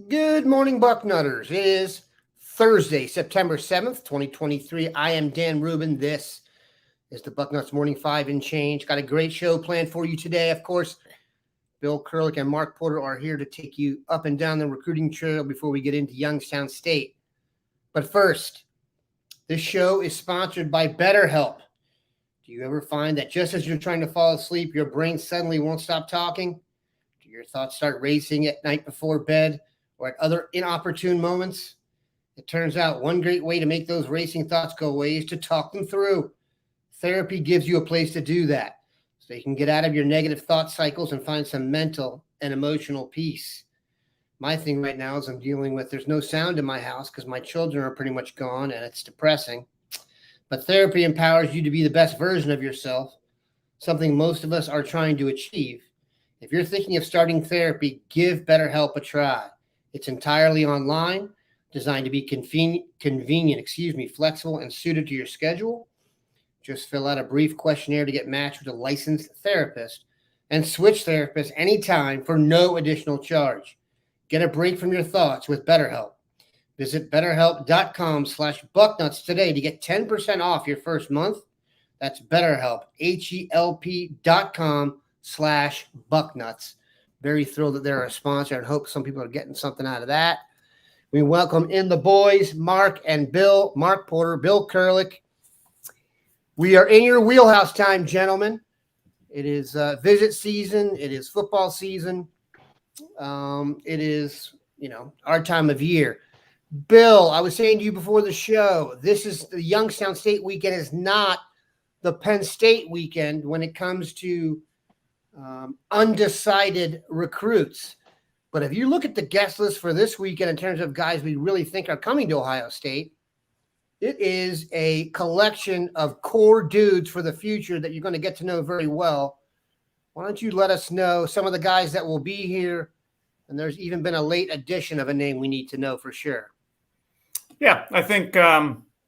Good morning, Bucknutters. It is Thursday, September 7th, 2023. I am Dan Rubin. This is the Bucknuts Morning 5 and Change. Got a great show planned for you today. Of course, Bill Kurelic and Mark Porter are here to take you up and down the recruiting trail before we get into Youngstown State. But first, this show is sponsored by BetterHelp. Do you ever find that just as you're trying to fall asleep, your brain suddenly won't stop talking? Do your thoughts start racing at night before bed? Or at other inopportune moments? It turns out one great way to make those racing thoughts go away is to talk them through. Therapy gives you a place to do that, so you can get out of your negative thought cycles and find some mental and emotional peace. My thing right now is I'm dealing with there's no sound in my house because my children are pretty much gone and it's depressing. But therapy empowers you to be the best version of yourself, something most of us are trying to achieve. If you're thinking of starting therapy, give BetterHelp a try. It's entirely online, designed to be convenient, flexible, and suited to your schedule. Just fill out a brief questionnaire to get matched with a licensed therapist and switch therapists anytime for no additional charge. Get a break from your thoughts with BetterHelp. Visit BetterHelp.com/Bucknuts today to get 10% off your first month. That's BetterHelp, HELP.com/Bucknuts. Very thrilled that they're a sponsor and hope some people are getting something out of that. We welcome in the boys, Mark and Bill, Mark Porter, Bill Kurelic. We are in your wheelhouse time, gentlemen. It is visit season. It is football season. It is, our time of year. Bill, I was saying to you before the show, this is the Youngstown State weekend is not the Penn State weekend when it comes to undecided recruits. But if you look at the guest list for this weekend in terms of guys we really think are coming to Ohio State, it is a collection of core dudes for the future that you're going to get to know very well. Why don't you let us know some of the guys that will be here? And there's even been a late addition of a name we need to know for sure. Yeah, I think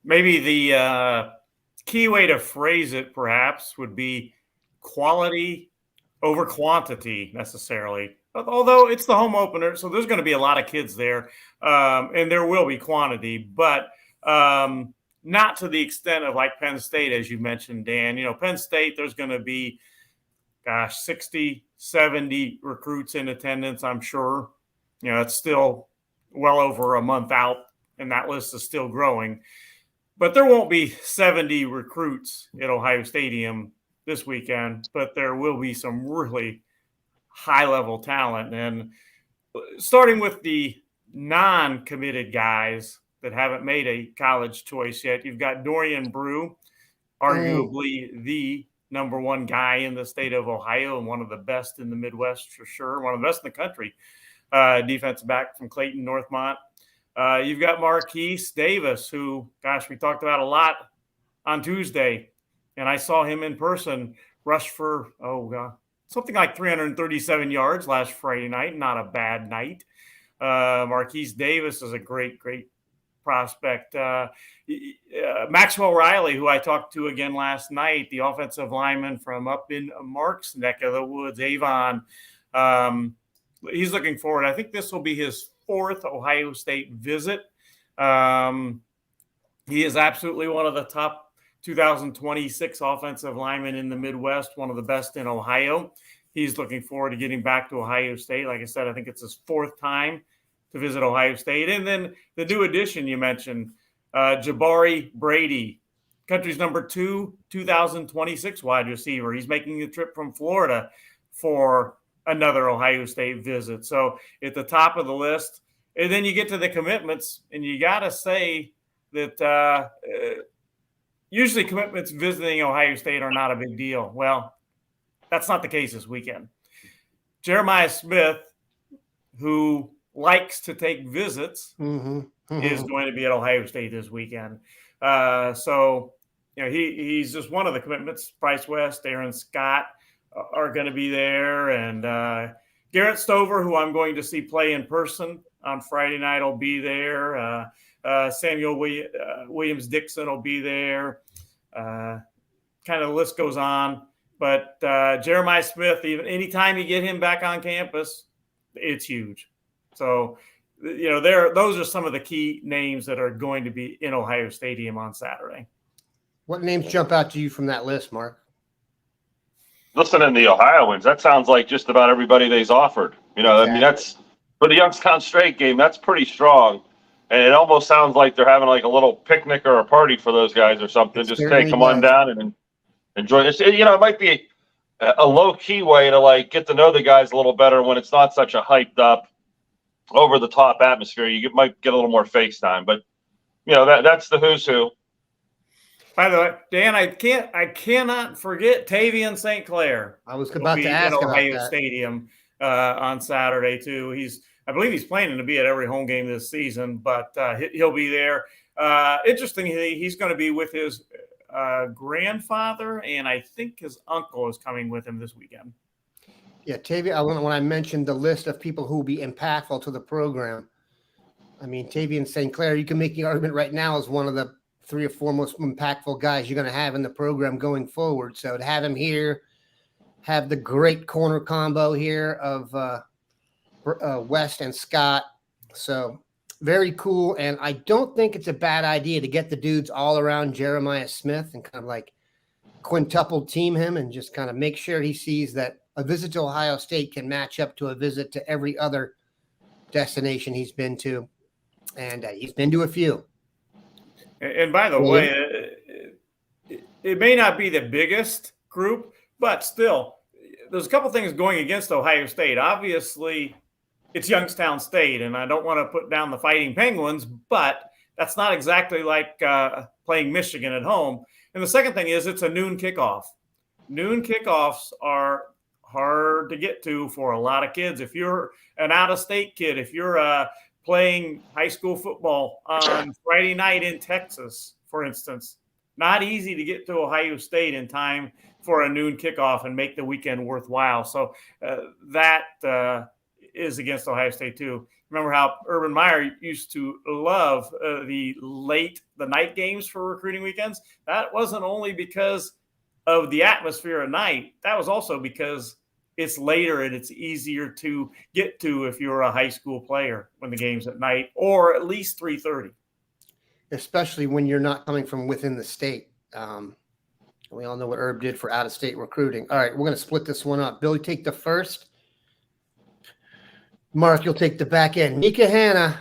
maybe the key way to phrase it perhaps would be quality over quantity necessarily, although it's the home opener, so there's going to be a lot of kids there, and there will be quantity, but not to the extent of like Penn State, as you mentioned, Dan. Penn State, there's going to be, 60, 70 recruits in attendance, I'm sure. It's still well over a month out, and that list is still growing. But there won't be 70 recruits at Ohio Stadium this weekend, but there will be some really high-level talent. And starting with the non-committed guys that haven't made a college choice yet, you've got Dorian Brew, arguably the number one guy in the state of Ohio and one of the best in the Midwest for sure, one of the best in the country, defensive back from Clayton, Northmont. You've got Marquise Davis, who, we talked about a lot on Tuesday. And I saw him in person rush for, something like 337 yards last Friday night. Not a bad night. Marquise Davis is a great, great prospect. Maxwell Riley, who I talked to again last night, the offensive lineman from up in Mark's neck of the woods, Avon. He's looking forward. I think this will be his fourth Ohio State visit. He is absolutely one of the top 2026 offensive linemen in the Midwest, one of the best in Ohio. He's looking forward to getting back to Ohio State. Like I said, I think it's his fourth time to visit Ohio State. And then the new addition you mentioned, Jabari Brady, country's number 2 2026 wide receiver. He's making the trip from Florida for another Ohio State visit. So at the top of the list, and then you get to the commitments, and you got to say that usually commitments visiting Ohio State are not a big deal. Well, that's not the case this weekend. Jeremiah Smith, who likes to take visits, is going to be at Ohio State this weekend. He's just one of the commitments. Bryce West, Aaron Scott are going to be there. And Garrett Stover, who I'm going to see play in person on Friday night, will be there. Samuel Williams Dixon will be there. Kind of the list goes on. But Jeremiah Smith, even anytime you get him back on campus, it's huge. So those are some of the key names that are going to be in Ohio Stadium on Saturday. What names jump out to you from that list, Mark? Listening to the Ohioans, that sounds like just about everybody they's offered. Exactly. I mean, that's for the Youngstown State game. That's pretty strong. And it almost sounds like they're having like a little picnic or a party for those guys or something. Just hey, come on down and enjoy this. It might be a low key way to like get to know the guys a little better when it's not such a hyped up, over the top atmosphere. You might get a little more face time, but that's the who's who. By the way, Dan, I cannot forget Tavian St. Clair. I was about to ask at about Ohio that. Stadium on Saturday too. I believe he's planning to be at every home game this season, but he'll be there. Interestingly, he's going to be with his grandfather, and I think his uncle is coming with him this weekend. Yeah, Tavian, when I mentioned the list of people who will be impactful to the program, I mean, Tavian St. Clair, you can make the argument right now as one of the 3 or 4 most impactful guys you're going to have in the program going forward. So to have him here, have the great corner combo here of West and Scott. So very cool. And I don't think it's a bad idea to get the dudes all around Jeremiah Smith and kind of like quintuple team him and just kind of make sure he sees that a visit to Ohio State can match up to a visit to every other destination he's been to. And he's been to a few. And by the way, it may not be the biggest group, but still, there's a couple things going against Ohio State. Obviously, it's Youngstown State, and I don't want to put down the Fighting Penguins, but that's not exactly like playing Michigan at home. And the second thing is it's a noon kickoff. Noon kickoffs are hard to get to for a lot of kids. If you're an out-of-state kid, if you're playing high school football on Friday night in Texas, for instance, not easy to get to Ohio State in time for a noon kickoff and make the weekend worthwhile. So that is against Ohio State too. Remember how Urban Meyer used to love the night games for recruiting weekends? That wasn't only because of the atmosphere at night. That was also because it's later and it's easier to get to if you're a high school player when the game's at night, or at least 3:30. Especially when you're not coming from within the state. We all know what Herb did for out-of-state recruiting. All right, we're going to split this one up. Billy, take the first. Mark, you'll take the back end. Mika Hanna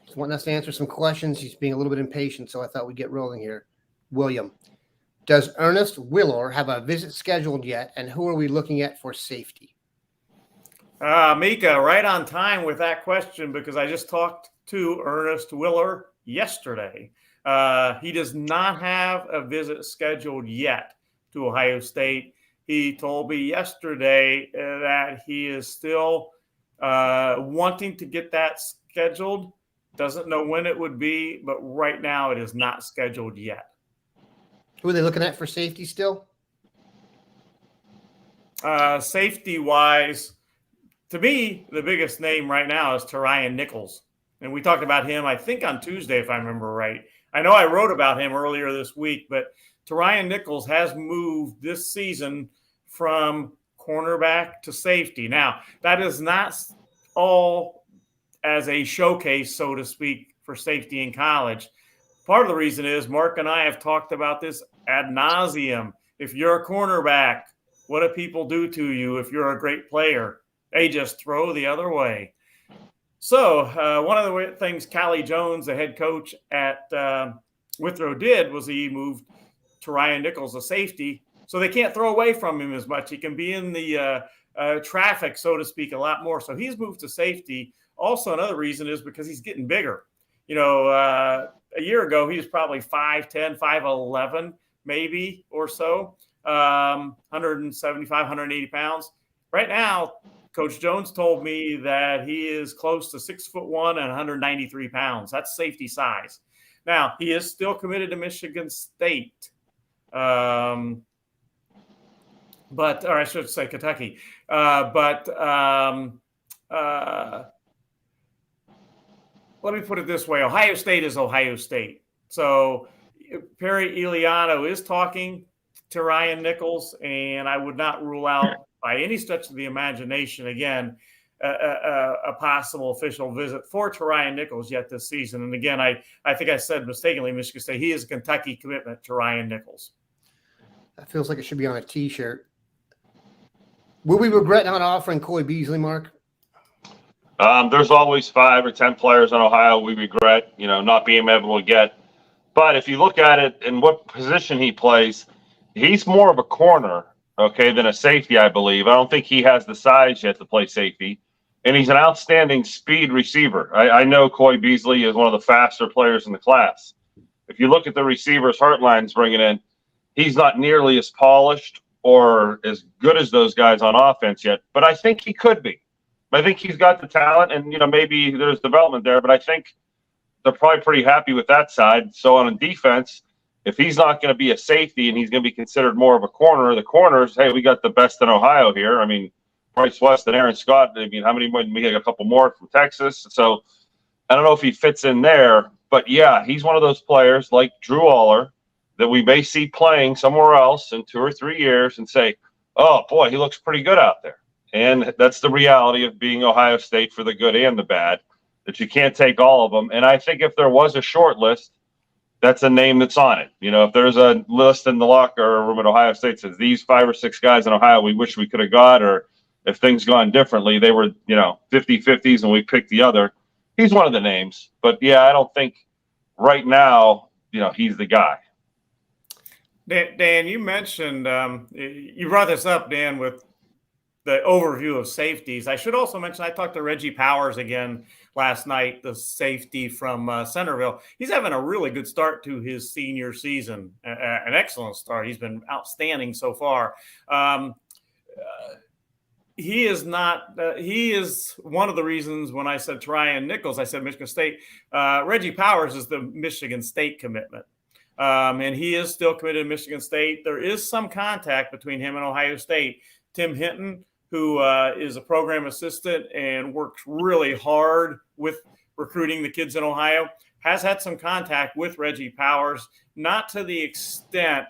is wanting us to answer some questions. He's being a little bit impatient, so I thought we'd get rolling here. William, does Ernest Willor have a visit scheduled yet, and who are we looking at for safety? Mika, right on time with that question because I just talked to Ernest Willor yesterday. He does not have a visit scheduled yet to Ohio State. He told me yesterday that he is still wanting to get that scheduled. Doesn't know when it would be, but right now it is not scheduled yet. Who are they looking at for safety still? Safety-wise, to me, the biggest name right now is Tarian Nichols. And we talked about him, I think, on Tuesday, if I remember right. I know I wrote about him earlier this week, but Tarian Nichols has moved this season from cornerback to safety. Now, that is not all as a showcase, so to speak, for safety in college. Part of the reason is Mark and I have talked about this ad nauseum. If you're a cornerback, what do people do to you if you're a great player? They just throw the other way. So one of the things Callie Jones, the head coach at Withrow, did was he moved Tarian Nichols, a safety, so they can't throw away from him as much. He can be in the traffic, so to speak, a lot more. So he's moved to safety. Also, another reason is because he's getting bigger. A year ago, he was probably 5'10", 5'11", maybe or so, 175, 180 pounds. Right now, Coach Jones told me that he is close to 6'1" and 193 pounds. That's safety size. Now, he is still committed to Michigan State, or I should say Kentucky. Let me put it this way. Ohio State is Ohio State. So Perry Eliano is talking to Ryan Nichols, and I would not rule out by any stretch of the imagination, again, a a possible official visit for Ryan Nichols yet this season. And again, I think I said mistakenly, Michigan State, he is a Kentucky commitment to Ryan Nichols. That feels like it should be on a T-shirt. Will we regret not offering Coy Beasley, Mark? There's always 5 or 10 players in Ohio we regret, not being able to get. But if you look at it and what position he plays, he's more of a corner, okay, than a safety, I believe. I don't think he has the size yet to play safety. And he's an outstanding speed receiver. I know Coy Beasley is one of the faster players in the class. If you look at the receivers Hartline's bringing in, he's not nearly as polished or as good as those guys on offense yet, but I think he could be. I think he's got the talent, and maybe there's development there, but I think they're probably pretty happy with that side. So on defense, if he's not going to be a safety and he's going to be considered more of a corner, the corners, hey, we got the best in Ohio here. I mean, Bryce West and Aaron Scott, how many more? We got a couple more from Texas. So I don't know if he fits in there, but yeah, he's one of those players like Drew Aller that we may see playing somewhere else in 2 or 3 years and say, oh boy, he looks pretty good out there. And that's the reality of being Ohio State for the good and the bad, that you can't take all of them. And I think if there was a short list, that's a name that's on it. If there's a list in the locker room at Ohio State says these 5 or 6 guys in Ohio we wish we could have got, or if things gone differently, they were, 50-50s and we picked the other. He's one of the names. But, yeah, I don't think right now, he's the guy. Dan, you mentioned you brought this up, Dan, with the overview of safeties. I should also mention I talked to Reggie Powers again last night, the safety from Centerville. He's having a really good start to his senior season, an excellent start. He's been outstanding so far. He is not. He is one of the reasons when I said Ryan Nichols, I said Michigan State. Reggie Powers is the Michigan State commitment. And he is still committed to Michigan State. There is some contact between him and Ohio State. Tim Hinton, who is a program assistant and works really hard with recruiting the kids in Ohio, has had some contact with Reggie Powers, not to the extent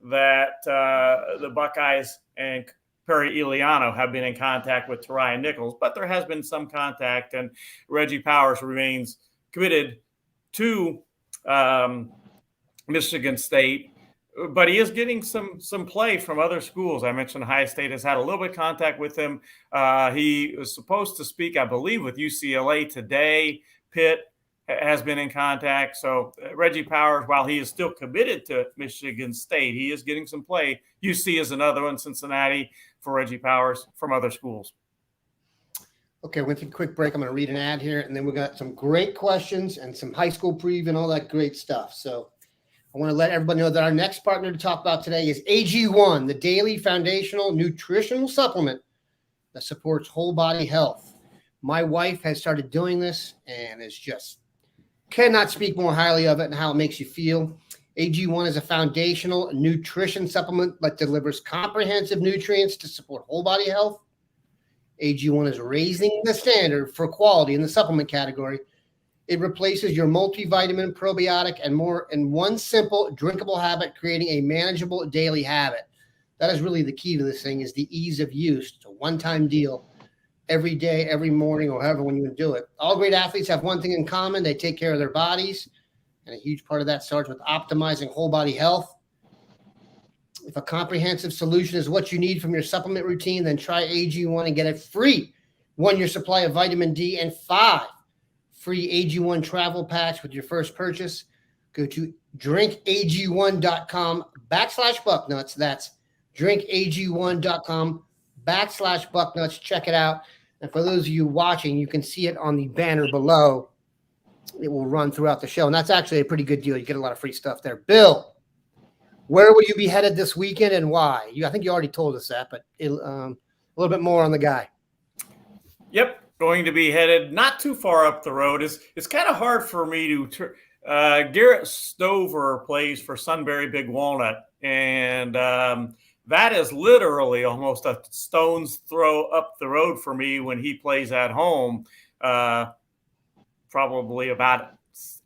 that the Buckeyes and Perry Eliano have been in contact with Ryan Nichols, but there has been some contact, and Reggie Powers remains committed to Michigan State. But he is getting some play from other schools. I mentioned Ohio State has had a little bit of contact with him. He was supposed to speak, I believe, with UCLA today. Pitt has been in contact. So Reggie Powers, while he is still committed to Michigan State, he is getting some play. UC is another one, Cincinnati, for Reggie Powers from other schools. Okay, we'll take a quick break. I'm going to read an ad here, and then we got some great questions and some high school preview and all that great stuff. So I want to let everybody know that our next partner to talk about today is AG1, the daily foundational nutritional supplement that supports whole body health. My wife has started doing this and is just cannot speak more highly of it and how it makes you feel. AG1 is a foundational nutrition supplement that delivers comprehensive nutrients to support whole body health. AG1 is raising the standard for quality in the supplement category. It replaces your multivitamin, probiotic, and more in one simple, drinkable habit, creating a manageable daily habit. That is really the key to this thing, is the ease of use. It's a one-time deal every day, every morning, or however when you do it. All great athletes have one thing in common. They take care of their bodies, and a huge part of that starts with optimizing whole body health. If a comprehensive solution is what you need from your supplement routine, then try AG1 and get a free one-year supply of vitamin D and 5 free AG1 travel packs with your first purchase. Go to drinkag1.com/Bucknuts. That's drinkag1.com/Bucknuts. Check it out. And for those of you watching, you can see it on the banner below. It will run throughout the show. And that's actually a pretty good deal. You get a lot of free stuff there. Bill, where will you be headed this weekend and why? I think you already told us that, but a little bit more on the guy. Yep. Going to be headed not too far up the road. It's kind of hard for me to Garrett Stover plays for Sunbury Big Walnut, and that is literally almost a stone's throw up the road for me when he plays at home, probably about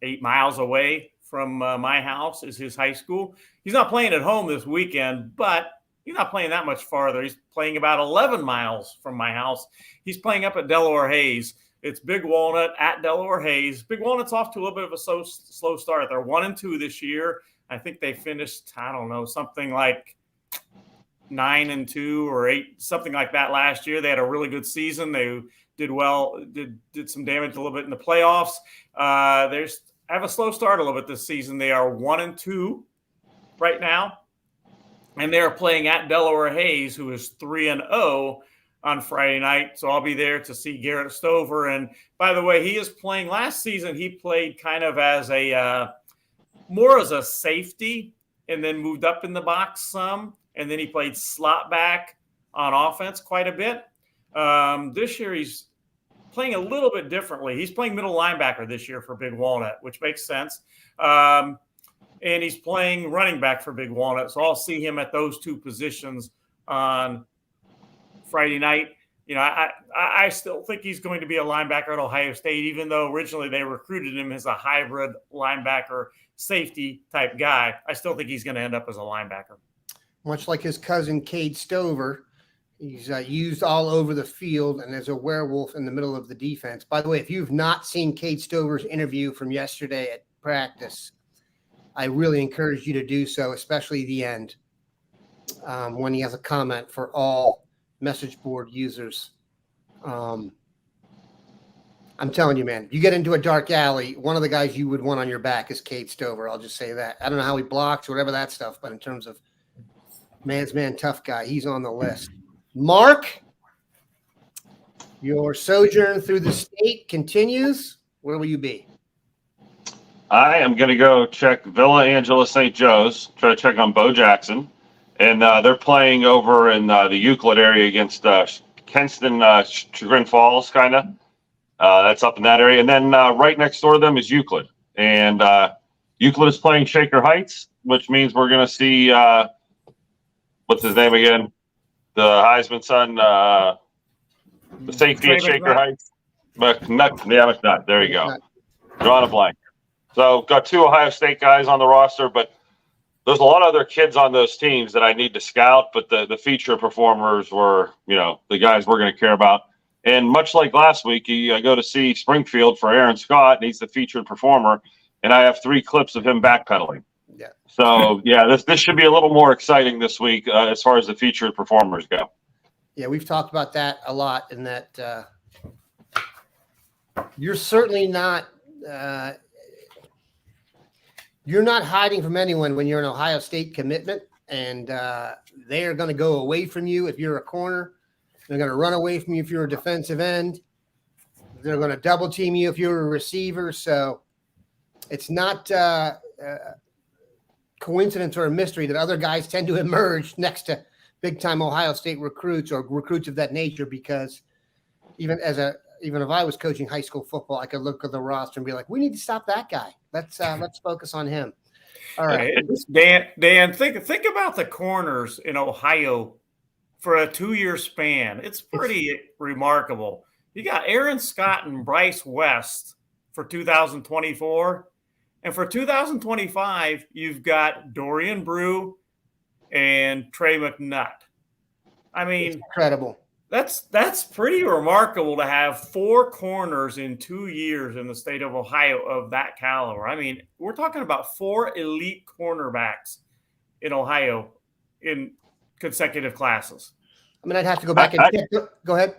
8 miles away from my house is his high school. He's not playing at home this weekend, but he's not playing that much farther. He's playing about 11 miles from my house. He's playing up at Delaware Hayes. It's Big Walnut at Delaware Hayes. Big Walnut's off to a little bit of a slow start. They're 1-2 this year. I think they finished, I don't know, something like 9-2 or 8, something like that last year. They had a really good season. They did well, did some damage a little bit in the playoffs. They have a slow start a little bit this season. They are 1-2 right now, and they're playing at Delaware Hayes, who is 3-0 on Friday night. So I'll be there to see Garrett Stover. And by the way, he is playing. Last season, he played kind of as a more as a safety, and then moved up in the box some. And then he played slot back on offense quite a bit. This year, he's playing a little bit differently. He's playing middle linebacker this year for Big Walnut, which makes sense. And he's playing running back for Big Walnut. So I'll see him at those two positions on Friday night. You know, I still think he's going to be a linebacker at Ohio State, even though originally they recruited him as a hybrid linebacker safety type guy. I still think he's going to end up as a linebacker. Much like his cousin Cade Stover, he's used all over the field and as a werewolf in the middle of the defense. By the way, if you've not seen Cade Stover's interview from yesterday at practice, I really encourage you to do so, especially the end when he has a comment for all message board users. I'm telling you, man, you get into a dark alley, one of the guys you would want on your back is Cade Stover. I'll just say that. I don't know how he blocks or whatever that stuff, but in terms of man's man, tough guy, he's on the list. Mark, your sojourn through the state continues. Where will you be? I am going to go check Villa Angela St. Joe's, try to check on Bo Jackson. And they're playing over in the Euclid area against Kenston, Chagrin Falls, kind of. That's up in that area. And then right next door to them is Euclid. And Euclid is playing Shaker Heights, which means we're going to see, what's his name again? The Heisman son, the safety at Shaker Heights. McNutt. There you go. Drawing a blank. So got 2 Ohio State guys on the roster, but there's a lot of other kids on those teams that I need to scout, but the feature performers were, you know, the guys we're going to care about. And much like last week, I go to see Springfield for Aaron Scott, and he's the featured performer, and I have 3 clips of him backpedaling. Yeah. So, yeah, this should be a little more exciting this week as far as the featured performers go. Yeah, we've talked about that a lot, in that you're certainly not you're not hiding from anyone when you're an Ohio State commitment, and they are going to go away from you if you're a corner. They're going to run away from you if you're a defensive end. They're going to double team you if you're a receiver. So it's not coincidence or a mystery that other guys tend to emerge next to big-time Ohio State recruits or recruits of that nature, because even if I was coaching high school football, I could look at the roster and be like, we need to stop that guy. Let's focus on him. All right. Dan, think about the corners in Ohio for a 2-year span. It's pretty remarkable. You got Aaron Scott and Bryce West for 2024. And for 2025, you've got Dorian Brew and Trey McNutt. I mean, it's incredible. That's pretty remarkable to have 4 corners in 2 years in the state of Ohio of that caliber. I mean, we're talking about 4 elite cornerbacks in Ohio in consecutive classes. I mean, I'd have to go back and go ahead.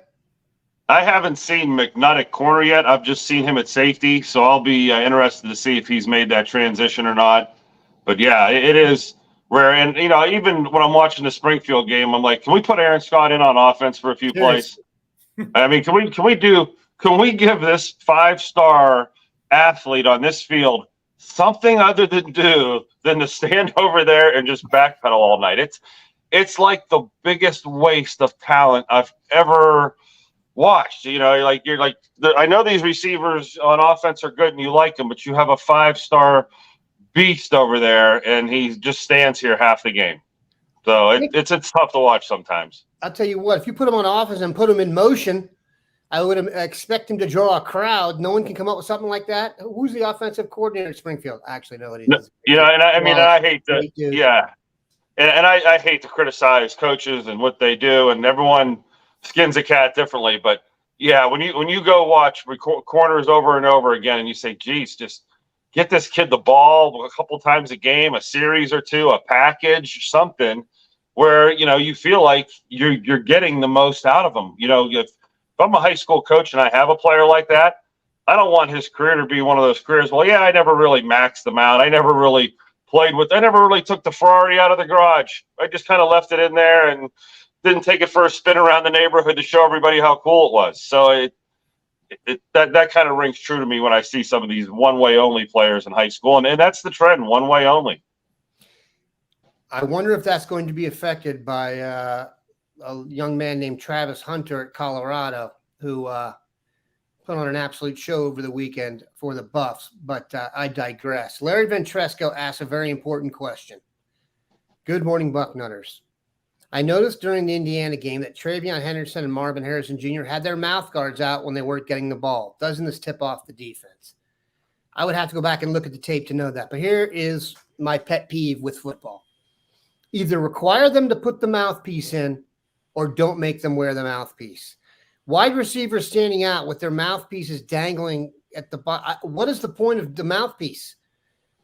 I haven't seen McNutt at corner yet. I've just seen him at safety, so I'll be interested to see if he's made that transition or not. But yeah, it is rare. And, you know, even when I'm watching the Springfield game, I'm like, can we put Aaron Scott in on offense for a few plays? I mean, can we give this 5-star athlete on this field something other than to stand over there and just backpedal all night? It's like the biggest waste of talent I've ever watched. You know, I know these receivers on offense are good and you like them, but you have a 5-star beast over there, and he just stands here half the game. So it's tough to watch sometimes. I'll tell you what, if you put him on offense and put him in motion, I would expect him to draw a crowd. No one can come up with something like that. Who's the offensive coordinator at Springfield? Actually, no, it is. You know, and I hate to, yeah. And I hate to criticize coaches and what they do, and everyone skins a cat differently, but Yeah, when you go watch corners over and over again, and you say, "Geez, just get this kid the ball a couple times a game, a series or two, a package, something where you feel like you're getting the most out of them." If I'm a high school coach and I have a player like that, I don't want his career to be one of those careers. Well, yeah, I never really maxed them out. I never really I never really took the Ferrari out of the garage. I just kind of left it in there and didn't take it for a spin around the neighborhood to show everybody how cool it was. So that kind of rings true to me when I see some of these one-way only players in high school, and that's the trend, one-way only. I wonder if that's going to be affected by a young man named Travis Hunter at Colorado, who put on an absolute show over the weekend for the Buffs, but I digress. Larry Ventresco asks a very important question. Good morning, Bucknutters. I noticed during the Indiana game that Travion Henderson and Marvin Harrison Jr. had their mouth guards out when they weren't getting the ball. Doesn't this tip off the defense? I would have to go back and look at the tape to know that. But here is my pet peeve with football. Either require them to put the mouthpiece in or don't make them wear the mouthpiece. Wide receivers standing out with their mouthpieces dangling at the bottom. What is the point of the mouthpiece?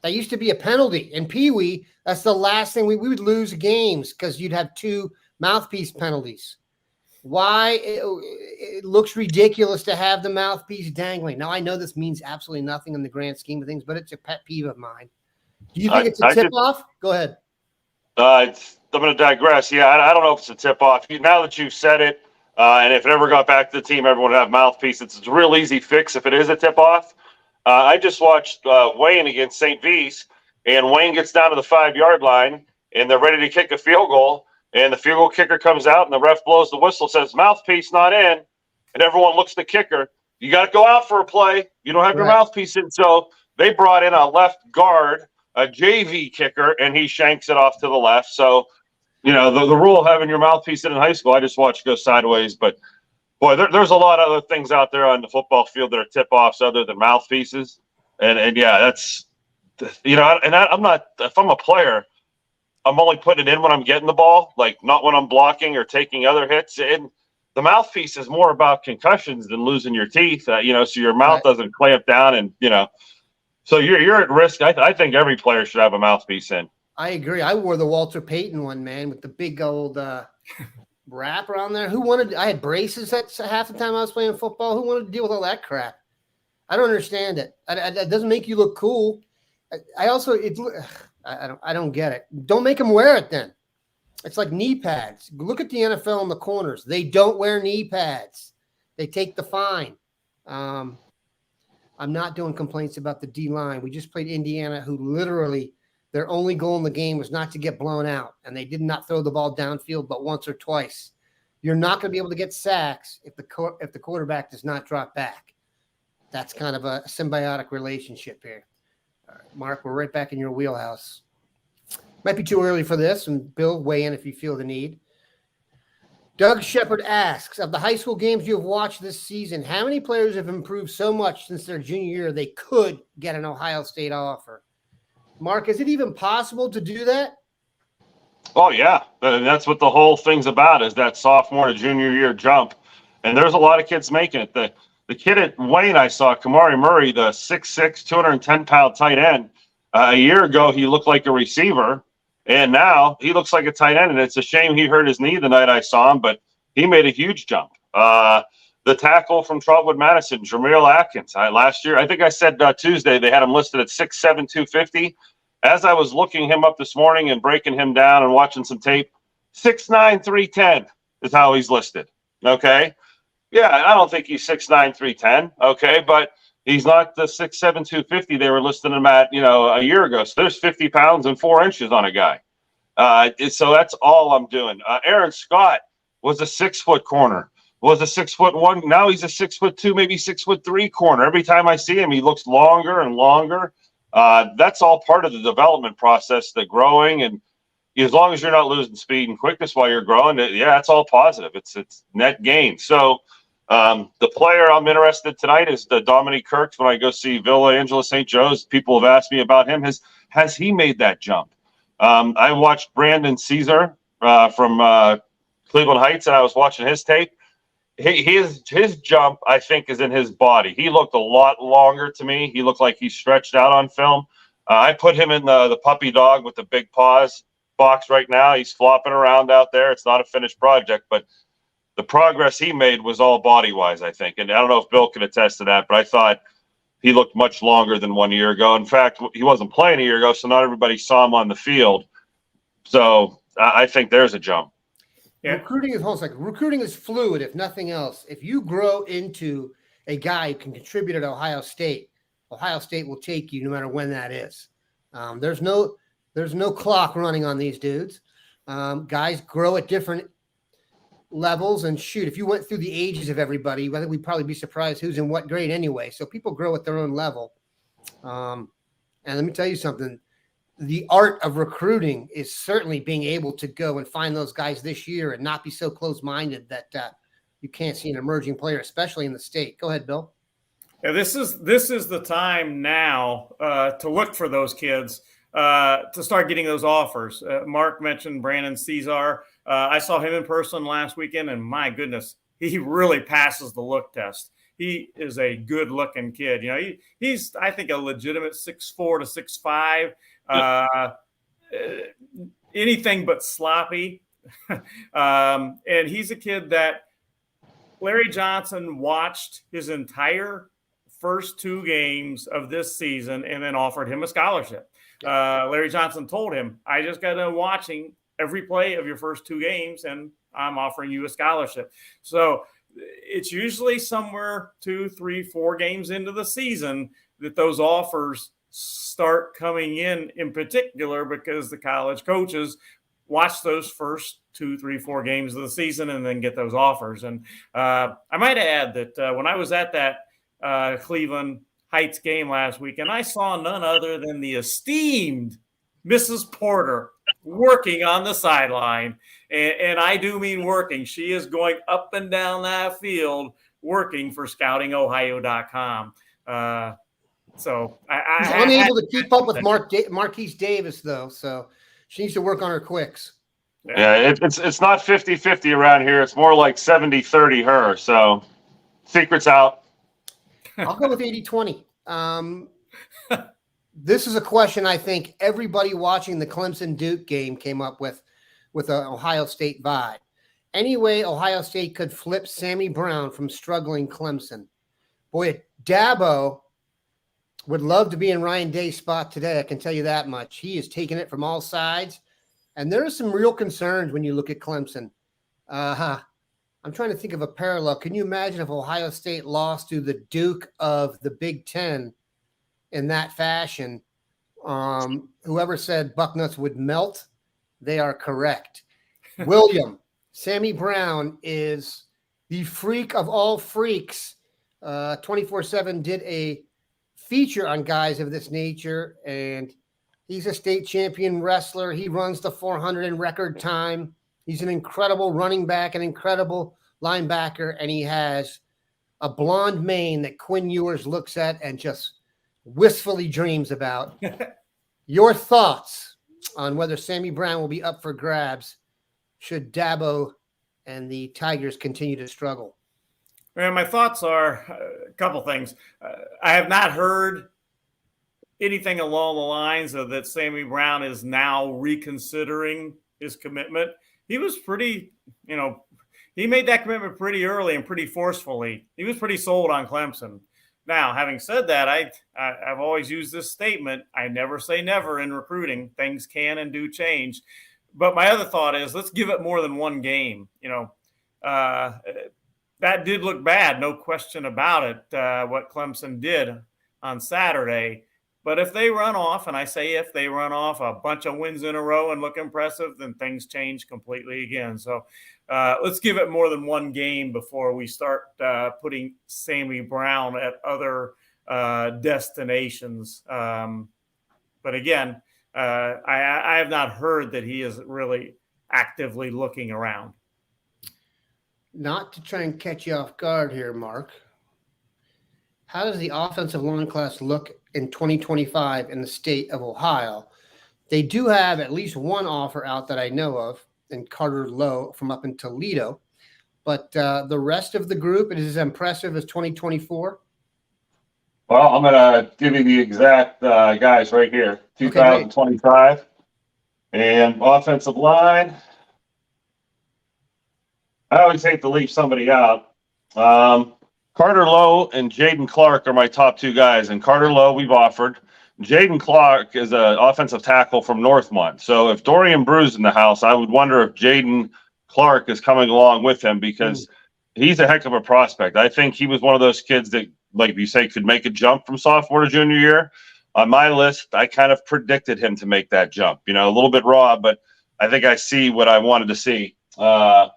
That used to be a penalty. In Pee Wee, that's the last thing we would lose games because you'd have 2 mouthpiece penalties. Why? It looks ridiculous to have the mouthpiece dangling. Now, I know this means absolutely nothing in the grand scheme of things, but it's a pet peeve of mine. Do you think it's a tip-off? Go ahead. I'm going to digress. Yeah, I don't know if it's a tip-off. Now that you've said it, and if it ever got back to the team, everyone would have mouthpiece. It's a real easy fix if it is a tip-off. I just watched Wayne against St. V's, and Wayne gets down to the 5-yard line, and they're ready to kick a field goal, and the field goal kicker comes out, and the ref blows the whistle, says, mouthpiece not in, and everyone looks at the kicker. You got to go out for a play. You don't have your mouthpiece in. So they brought in a left guard, a JV kicker, and he shanks it off to the left. So, the rule of having your mouthpiece in high school, I just watched go sideways, but boy, there's a lot of other things out there on the football field that are tip-offs other than mouthpieces. And yeah, that's, I'm not, if I'm a player, I'm only putting it in when I'm getting the ball, like not when I'm blocking or taking other hits. And the mouthpiece is more about concussions than losing your teeth, so your mouth doesn't clamp down and, so you're at risk. I think every player should have a mouthpiece in. I agree. I wore the Walter Payton one, man, with the big old wrap around there. I had braces at half the time I was playing football. Who wanted to deal with all that crap? I don't understand it. It doesn't make you look cool. I don't get it. Don't make them wear it then. It's like knee pads. Look at the NFL in the corners. They don't wear knee pads. They take the fine. I'm not doing complaints about the D-line. We just played Indiana, who literally their only goal in the game was not to get blown out, and they did not throw the ball downfield but once or twice. You're not going to be able to get sacks if the quarterback does not drop back. That's kind of a symbiotic relationship here. All right, Mark, we're right back in your wheelhouse. Might be too early for this, and Bill, weigh in if you feel the need. Doug Shepard asks, of the high school games you have watched this season, how many players have improved so much since their junior year they could get an Ohio State offer? Mark, is it even possible to do that? Oh, yeah. And that's what the whole thing's about, is that sophomore to junior year jump. And there's a lot of kids making it. The kid at Wayne I saw, Kamari Murray, the 6'6", 210-pound tight end, a year ago he looked like a receiver, and now he looks like a tight end. And it's a shame he hurt his knee the night I saw him, but he made a huge jump. The tackle from Trotwood Madison, Jameel Atkins. Last year, I think I said Tuesday, they had him listed at 6'7", 250. As I was looking him up this morning and breaking him down and watching some tape, 6'9", 310 is how he's listed. Okay? Yeah, I don't think he's 6'9", 310. Okay? But he's not the 6'7", 250 they were listing him at, a year ago. So there's 50 pounds and 4 inches on a guy. So that's all I'm doing. Aaron Scott was a 6-foot corner. Was a 6'1". Now he's a 6'2", maybe 6'3" corner. Every time I see him, he looks longer and longer. That's all part of the development process, the growing, and as long as you're not losing speed and quickness while you're growing, it's all positive. It's net gain. So the player I'm interested tonight is the Dominique Kirks. When I go see Villa Angela St. Joe's, people have asked me about him. Has he made that jump? I watched Brandon Caesar from Cleveland Heights, and I was watching his tape. his jump, I think, is in his body. He looked a lot longer to me. He looked like he stretched out on film. I put him in the puppy dog with the big paws box right now. He's flopping around out there. It's not a finished project, but the progress he made was all body-wise, I think. And I don't know if Bill can attest to that, but I thought he looked much longer than 1 year ago. In fact, he wasn't playing a year ago, so not everybody saw him on the field. So I think there's a jump. Yeah. Recruiting is fluid, if nothing else. If you grow into a guy who can contribute at Ohio State will take you no matter when that is. There's no clock running on these dudes. Guys grow at different levels, and shoot, if you went through the ages of everybody, I think we'd probably be surprised who's in what grade anyway. So people grow at their own level. And let me tell you something. The art of recruiting is certainly being able to go and find those guys this year and not be so close-minded that you can't see an emerging player, especially in the state. Go ahead, Bill. Yeah, this is the time now to look for those kids, to start getting those offers. Mark mentioned Brandon Caesar. I saw him in person last weekend, and my goodness, he really passes the look test. He is a good-looking kid. You know, he's I think a legitimate 6'4" to 6'5". Anything but sloppy. And he's a kid that Larry Johnson watched his entire first 2 games of this season and then offered him a scholarship. Larry Johnson told him, I just got done watching every play of your first 2 games and I'm offering you a scholarship. So it's usually somewhere 2, 3, 4 games into the season that those offers start coming in particular, because the college coaches watch those first 2, 3, 4 games of the season and then get those offers. And I might add that when I was at that Cleveland Heights game last weekend, I saw none other than the esteemed Mrs. Porter working on the sideline. And I do mean working. She is going up and down that field working for scoutingohio.com. So She's unable to keep up with Marquise Davis, though. So she needs to work on her quicks. Yeah, it's not 50-50 around here. It's more like 70-30 her. So secret's out. I'll go with 80-20. This is a question I think everybody watching the Clemson-Duke game came up with an Ohio State vibe. Any way Ohio State could flip Sammy Brown from struggling Clemson. Boy, Dabo would love to be in Ryan Day's spot today. I can tell you that much. He is taking it from all sides. And there are some real concerns when you look at Clemson. I'm trying to think of a parallel. Can you imagine if Ohio State lost to the Duke of the Big Ten in that fashion? Whoever said Bucknuts would melt, they are correct. William, Sammy Brown is the freak of all freaks. 24/7 did a feature on guys of this nature, and he's a state champion wrestler. He runs the 400 in record time. He's an incredible running back, an incredible linebacker, and he has a blonde mane that Quinn Ewers looks at and just wistfully dreams about. Your thoughts on whether Sammy Brown will be up for grabs should Dabo and the Tigers continue to struggle? Man, my thoughts are a couple things. I have not heard anything along the lines of that Sammy Brown is now reconsidering his commitment. He was pretty, he made that commitment pretty early and pretty forcefully. He was pretty sold on Clemson. Now, having said that, I've always used this statement. I never say never in recruiting. Things can and do change. But my other thought is let's give it more than one game. That did look bad, no question about it, what Clemson did on Saturday. But if they run off, and I say if they run off a bunch of wins in a row and look impressive, then things change completely again. So let's give it more than one game before we start putting Sammy Brown at other destinations. But again, I have not heard that he is really actively looking around. Not to try and catch you off guard here, Mark. How does the offensive line class look in 2025 in the state of Ohio? They do have at least one offer out that I know of, in Carter Lowe from up in Toledo. but the rest of the group is as impressive as 2024. Well, I'm going to give you the exact guys right here. 2025. Okay, and offensive line. I always hate to leave somebody out. Carter Lowe and Jaden Clark are my top two guys. And Carter Lowe, we've offered. Jaden Clark is an offensive tackle from Northmont. So if Dorian Brew's in the house, I would wonder if Jaden Clark is coming along with him, because he's a heck of a prospect. I think he was one of those kids that, like you say, could make a jump from sophomore to junior year. On my list, I kind of predicted him to make that jump. You know, a little bit raw, but I think I see what I wanted to see. A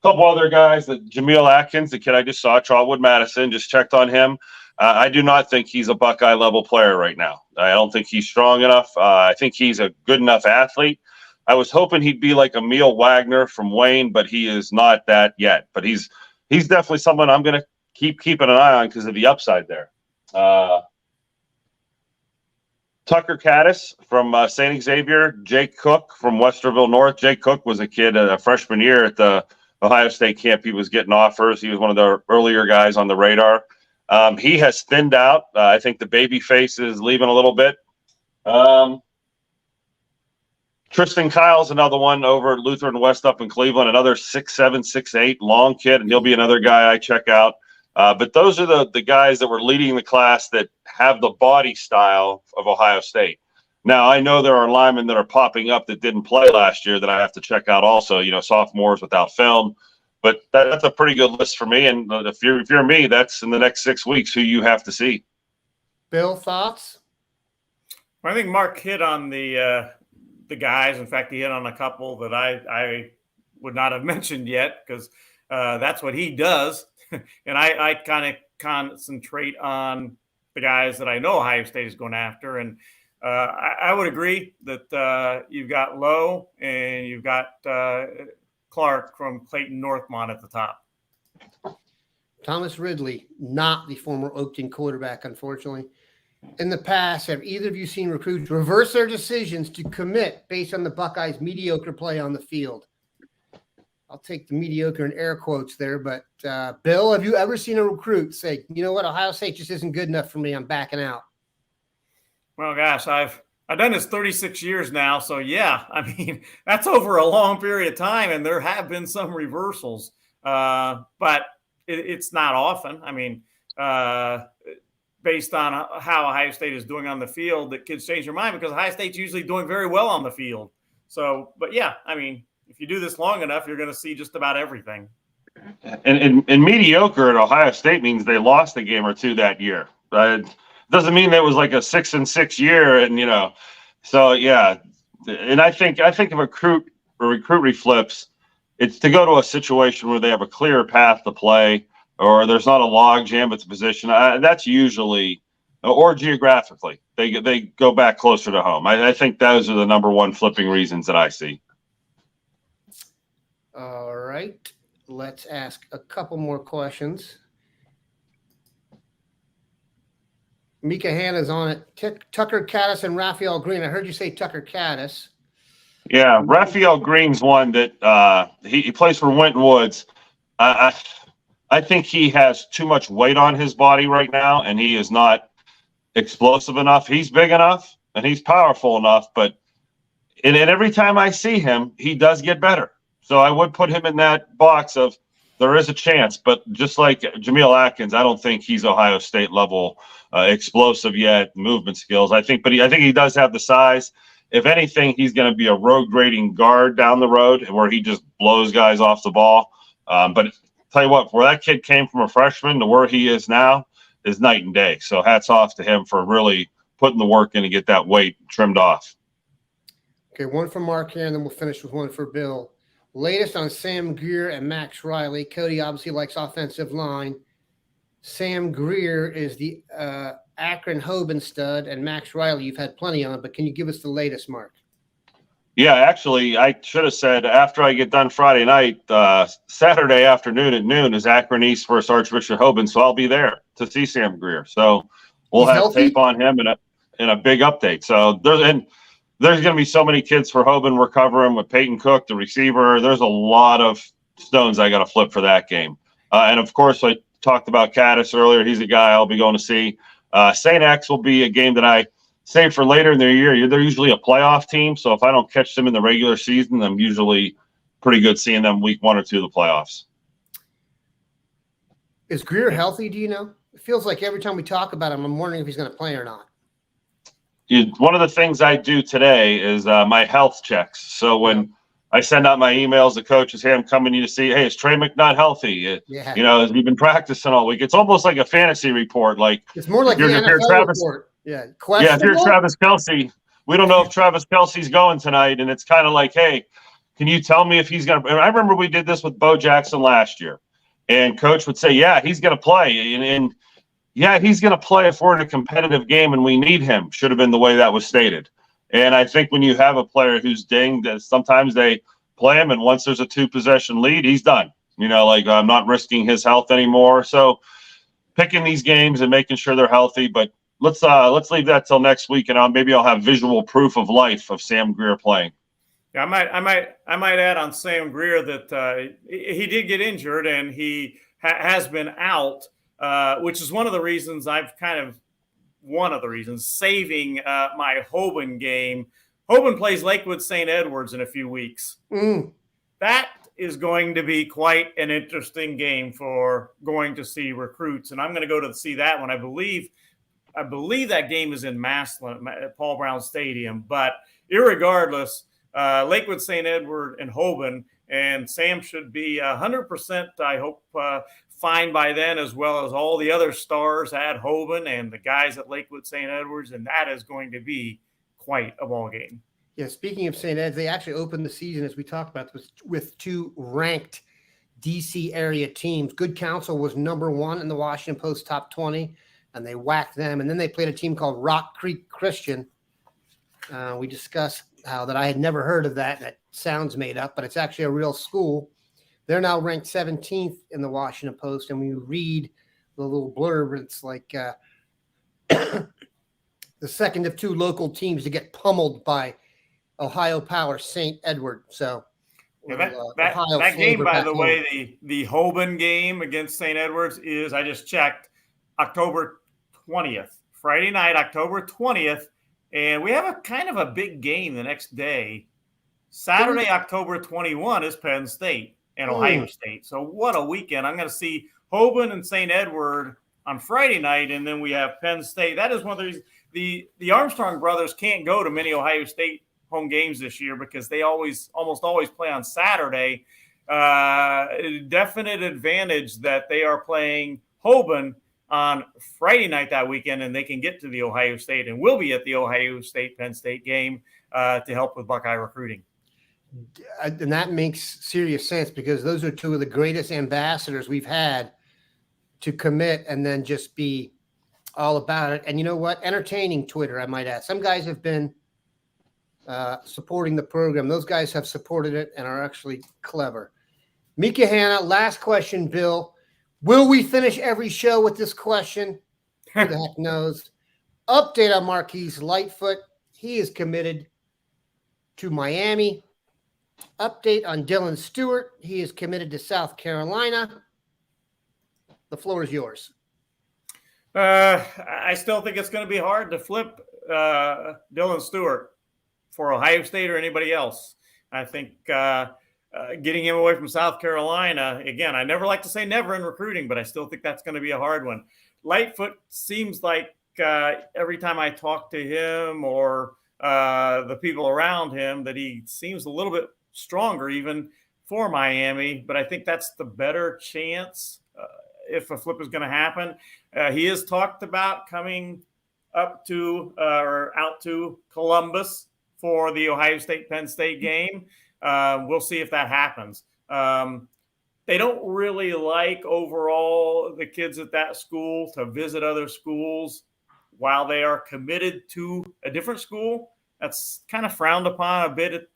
couple other guys, Jameel Atkins, the kid I just saw, Trotwood Madison, just checked on him. I do not think he's a Buckeye level player right now. I don't think he's strong enough. I think he's a good enough athlete. I was hoping he'd be like Emil Wagner from Wayne, but he is not that yet. But he's definitely someone I'm going to keeping an eye on because of the upside there. Tucker Caddis from St. Xavier, Jake Cook from Westerville North. Jake Cook was a kid a freshman year at the Ohio State camp. He was getting offers. He was one of the earlier guys on the radar. He has thinned out. I think the baby face is leaving a little bit. Tristan Kyle's another one over at Lutheran West up in Cleveland, another 6'7", 6'8", long kid, and he'll be another guy I check out. But those are the guys that were leading the class that have the body style of Ohio State. Now, I know there are linemen that are popping up that didn't play last year that I have to check out also, you know, sophomores without film. But that's a pretty good list for me. And if you're me, that's in the next 6 weeks who you have to see. Bill, thoughts? I think Mark hit on the guys. In fact, he hit on a couple that I would not have mentioned yet, because that's what he does. And I kind of concentrate on the guys that I know Ohio State is going after. And I would agree that you've got Lowe and you've got Clark from Clayton Northmont at the top. Thomas Ridley, not the former Oakton quarterback, unfortunately. In the past, have either of you seen recruits reverse their decisions to commit based on the Buckeyes' mediocre play on the field? I'll take the mediocre in air quotes there, but Bill, have you ever seen a recruit say, you know what, Ohio State just isn't good enough for me, I'm backing out? Well, gosh, I've done this 36 years now, so yeah, I mean, that's over a long period of time, and there have been some reversals, but it's not often. I mean, based on how Ohio State is doing on the field, that kids change their mind, because Ohio State's usually doing very well on the field. So, but yeah, I mean, if you do this long enough, you're going to see just about everything. And mediocre at Ohio State means they lost a game or two that year. Doesn't mean that was like a 6-6 year, and you know, so yeah. And I think if a recruit flips, it's to go to a situation where they have a clear path to play, or there's not a log jam at the position. That's usually, or geographically, they go back closer to home. I think those are the number one flipping reasons that I see. All right, let's ask a couple more questions. Mika Hanna's on it. Tucker Caddis and Raphael Green. I heard you say Tucker Caddis. Yeah, Raphael Green's one that he plays for Winton Woods. I think he has too much weight on his body right now, and he is not explosive enough. He's big enough, and he's powerful enough, but and every time I see him, he does get better. So I would put him in that box of there is a chance, but just like Jameel Atkins, I don't think he's Ohio State level explosive yet, movement skills. I think he does have the size. If anything, he's going to be a road grading guard down the road where he just blows guys off the ball. But tell you what, where that kid came from a freshman to where he is now is night and day. So hats off to him for really putting the work in to get that weight trimmed off. Okay, one for Mark here, and then we'll finish with one for Bill. Latest on Sam Greer and Max Riley. Cody obviously likes offensive line. Sam Greer is the Akron Hoban stud, and Max Riley you've had plenty on, but can you give us the latest, Mark? Yeah, actually, I should have said after I get done Friday night, Saturday afternoon at noon is Akron East versus Archbishop Hoban, so I'll be there to see Sam Greer. So we'll have healthy tape on him and a big update. So there's going to be so many kids for Hoban we're covering with Peyton Cook, the receiver. There's a lot of stones I got to flip for that game. And of course, I talked about Caddis earlier. He's a guy I'll be going to see. St. X will be a game that I save for later in the year. They're usually a playoff team, so if I don't catch them in the regular season, I'm usually pretty good seeing them week 1 or 2 of the playoffs. Is Greer healthy, do you know? It feels like every time we talk about him, I'm wondering if he's going to play or not. One of the things I do today is my health checks. So when I send out my emails to coaches, hey, I'm coming to see, hey, is Trey McNutt healthy? Yeah. You know, has he been practicing all week? It's almost like a fantasy report. Like it's more like the NFL report. Yeah. Yeah, if you're Travis Kelce, we don't know if Travis Kelce's going tonight. And it's kind of like, hey, can you tell me if he's going to – I remember we did this with Bo Jackson last year. And coach would say, yeah, he's going to play. And yeah, he's going to play if we're in a competitive game and we need him, should have been the way that was stated. And I think when you have a player who's dinged, that sometimes they play him, and once there's a 2-possession lead, he's done. You know, like I'm not risking his health anymore. So picking these games and making sure they're healthy. But let's leave that till next week, and maybe I'll have visual proof of life of Sam Greer playing. Yeah, I might add on Sam Greer that he did get injured and he has been out, which is one of the reasons saving my Hoban game. Hoban plays Lakewood St. Edwards in a few weeks. That is going to be quite an interesting game for going to see recruits, and I'm going to go to see that one. I believe that game is in Massillon at Paul Brown Stadium, but irregardless. Lakewood St. Edward and Hoban, and Sam should be 100%, I hope, fine by then, as well as all the other stars at Hoban and the guys at Lakewood St. Edwards, and that is going to be quite a ball game. Yeah, speaking of St. Ed's, they actually opened the season, as we talked about, with 2 ranked D.C. area teams. Good Counsel was number 1 in the Washington Post top 20, and they whacked them. And then they played a team called Rock Creek Christian. We discussed how that I had never heard of that. That sounds made up, but it's actually a real school. They're now ranked 17th in the Washington Post, and when you read the little blurb, it's like the second of 2 local teams to get pummeled by Ohio Power St. Edward. So that game, by the way, the Hoban game against St. Edwards is, I just checked, October 20th, Friday night, October 20th. And we have a kind of a big game the next day. Saturday, October 21 is Penn State and Ohio State. So what a weekend. I'm going to see Hoban and St. Edward on Friday night, and then we have Penn State. That is one of the reasons the Armstrong brothers can't go to many Ohio State home games this year because they almost always play on Saturday. Definite advantage that they are playing Hoban on Friday night that weekend, and they can get to the Ohio State and will be at the Ohio State-Penn State game to help with Buckeye recruiting. And that makes serious sense because those are 2 of the greatest ambassadors we've had to commit and then just be all about it. And you know what? Entertaining Twitter, I might add. Some guys have been supporting the program. Those guys have supported it and are actually clever. Mika Hanna, last question, Bill. Will we finish every show with this question? Who the heck knows? Update on Marquise Lightfoot. He is committed to Miami. Update on Dylan Stewart. He is committed to South Carolina. The floor is yours. I still think it's going to be hard to flip Dylan Stewart for Ohio State or anybody else. I think getting him away from South Carolina, again, I never like to say never in recruiting, but I still think that's going to be a hard one. Lightfoot seems like every time I talk to him or the people around him that he seems a little bit stronger even for Miami, but I think that's the better chance if a flip is going to happen. He has talked about coming up to or out to Columbus for the Ohio State-Penn State game. We'll see if that happens. They don't really like overall the kids at that school to visit other schools while they are committed to a different school. That's kind of frowned upon a bit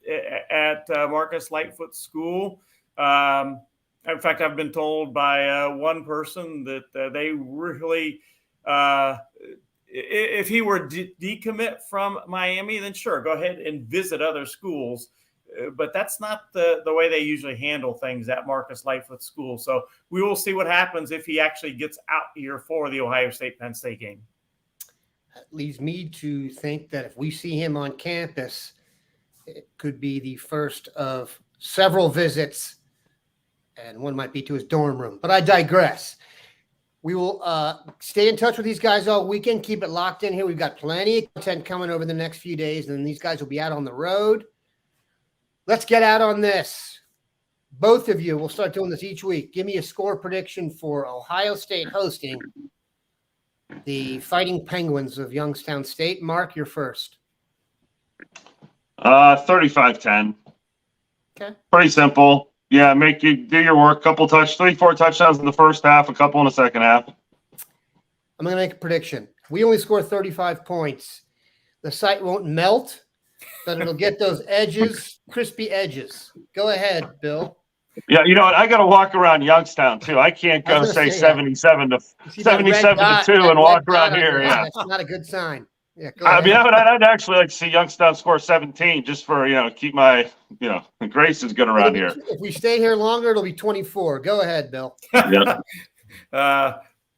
at Marcus Lightfoot's school. In fact, I've been told by one person that they really, if he were decommit from Miami, then sure, go ahead and visit other schools. but that's not the way they usually handle things at Marcus Lightfoot School. So we will see what happens if he actually gets out here for the Ohio State-Penn State game. That leads me to think that if we see him on campus, it could be the first of several visits, and one might be to his dorm room. But I digress. We will stay in touch with these guys all weekend. Keep it locked in here. We've got plenty of content coming over the next few days, and then these guys will be out on the road. Let's get out on this. Both of you, we'll start doing this each week. Give me a score prediction for Ohio State hosting the Fighting Penguins of Youngstown State. Mark, you're first. 35-10. Okay. Pretty simple. Yeah, make you do your work. 3-4 touchdowns in the first half, a couple in the second half. I'm going to make a prediction. We only score 35 points. The site won't melt, but it'll get those edges, crispy edges. Go ahead, Bill. Yeah, you know what? I got to walk around Youngstown too. I can't go say 77 to 2 and walk around here. Yeah, that's not a good sign. Yeah, I mean, I'd actually like to see Youngstown score 17 just for keep my grace is good around here. If we stay here longer, it'll be 24. Go ahead, Bill. Yeah.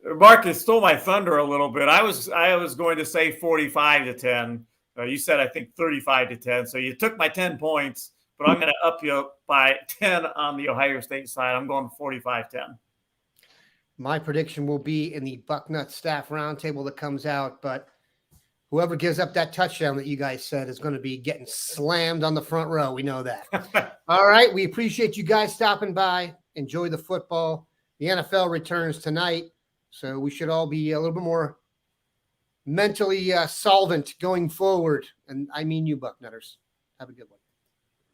Marcus stole my thunder a little bit. I was going to say 45-10. You said I think 35-10. So you took my 10 points, but I'm going to up you by 10 on the Ohio State side. I'm going 45-10. My prediction will be in the Bucknuts staff roundtable that comes out, but whoever gives up that touchdown that you guys said is going to be getting slammed on the front row. We know that. All right. We appreciate you guys stopping by. Enjoy the football. The NFL returns tonight, so we should all be a little bit more mentally solvent going forward. And I mean you, Bucknutters. Have a good one.